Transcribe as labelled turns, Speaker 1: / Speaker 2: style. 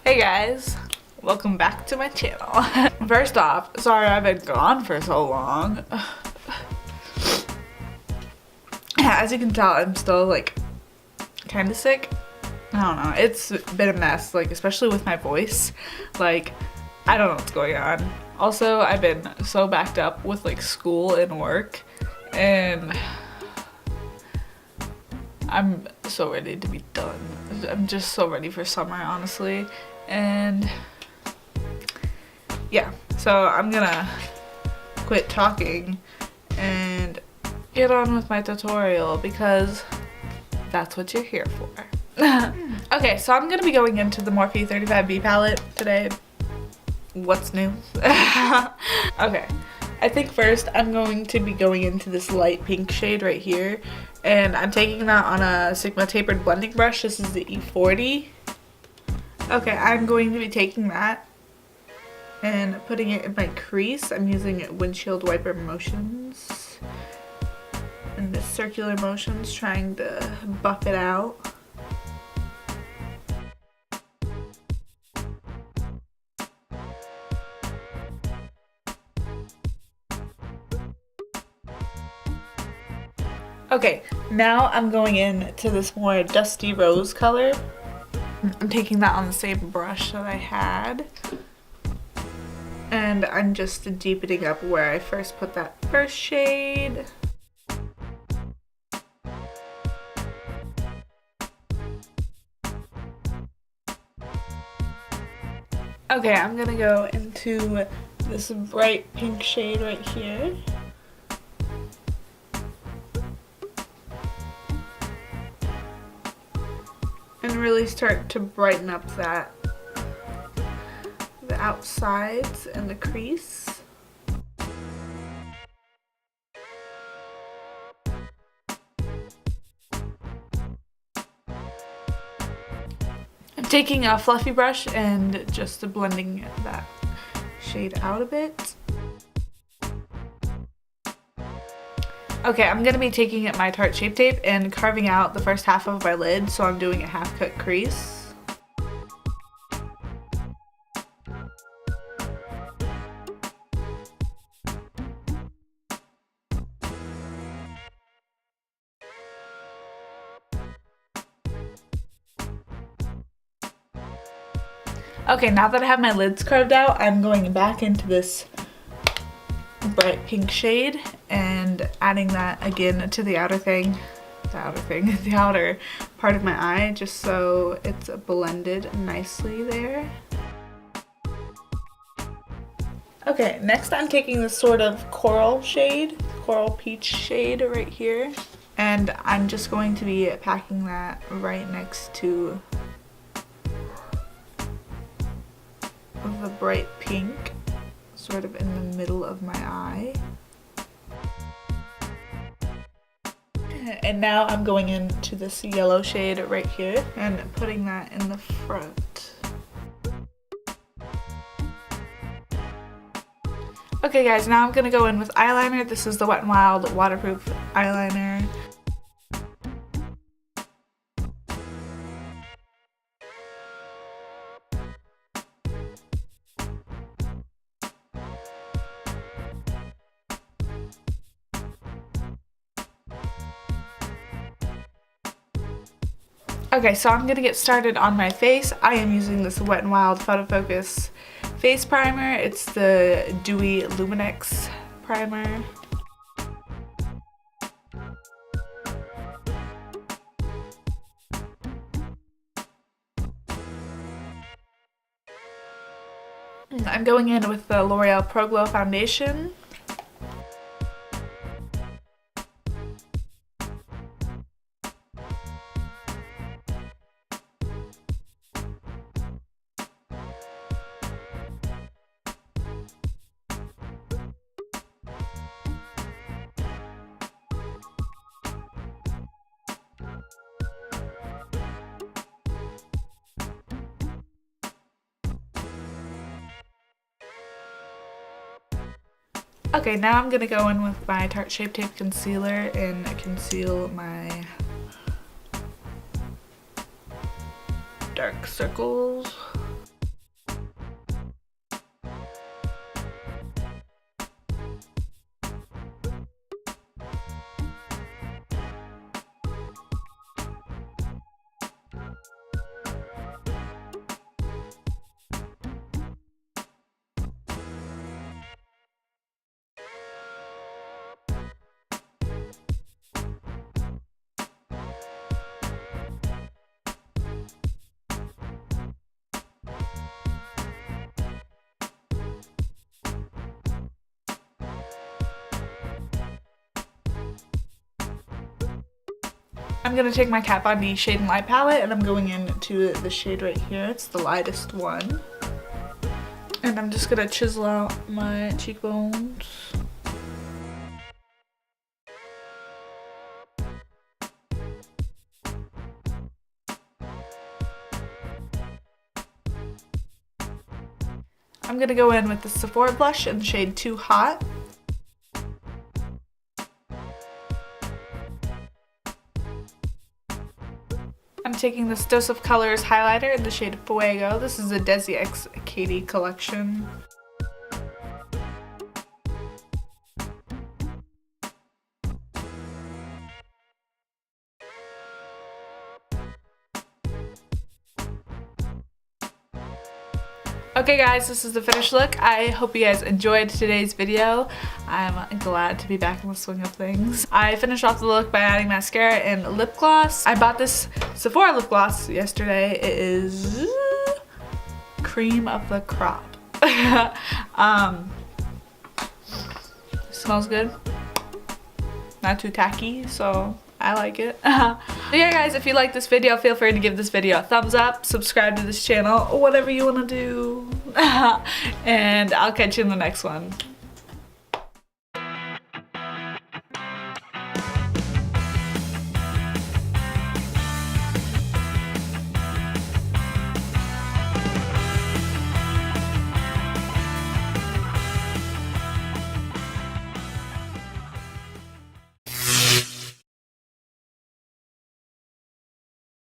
Speaker 1: Hey guys, welcome back to my channel. First off, sorry I've been gone for so long. As you can tell, I'm still like kind of sick. I don't know, it's been a mess, like especially with my voice. Like, I don't know what's going on. Also, I've been so backed up with like school and work, and I'm so ready to be done. I'm just so ready for summer, honestly. And yeah, so I'm gonna quit talking and get on with my tutorial because that's what you're here for. Okay, so I'm gonna be going into the Morphe 35B palette today. What's new? Okay, I think first I'm going to be going into this light pink shade right here, and I'm taking that on a Sigma tapered blending brush. This is the E40. Okay, I'm going to be taking that and putting it in my crease. I'm using windshield wiper motions and the circular motions, trying to buff it out. Okay, now I'm going into this more dusty rose color. I'm taking that on the same brush that I had. And I'm just deepening up where I first put that first shade. Okay, I'm gonna go into this bright pink shade right here. And really start to brighten up the outsides and the crease. I'm taking a fluffy brush and just blending that shade out a bit. Okay, I'm gonna be taking my Tarte Shape Tape and carving out the first half of my lid, so I'm doing a half cut crease. Okay, now that I have my lids carved out, I'm going back into this bright pink shade and adding that again to the outer part of my eye, just so it's blended nicely there. Okay, next I'm taking this sort of coral peach shade right here, and I'm just going to be packing that right next to the bright pink, sort of in the middle of my eye. And now I'm going into this yellow shade right here and putting that in the front. Okay guys, now I'm gonna go in with eyeliner. This is the Wet n Wild waterproof eyeliner. Okay, so I'm gonna get started on my face. I am using this Wet n Wild Photo Focus face primer. It's the Dewy Luminex primer. I'm going in with the L'Oreal Pro Glow foundation. Okay, now I'm gonna go in with my Tarte Shape Tape concealer and conceal my dark circles. I'm gonna take my Kat Von D Shade and Light palette and I'm going into the shade right here. It's the lightest one. And I'm just gonna chisel out my cheekbones. I'm gonna go in with the Sephora blush in the shade Too Hot. I'm taking this Dose of Colors highlighter in the shade Fuego. This is a Desi X Katie collection. Okay guys, this is the finished look. I hope you guys enjoyed today's video. I'm glad to be back in the swing of things. I finished off the look by adding mascara and lip gloss. I bought this Sephora lip gloss yesterday. It is cream of the crop. Smells good. Not too tacky, so I like it. So yeah guys, if you like this video, feel free to give this video a thumbs up, subscribe to this channel, or whatever you want to do. And I'll catch you in the next one.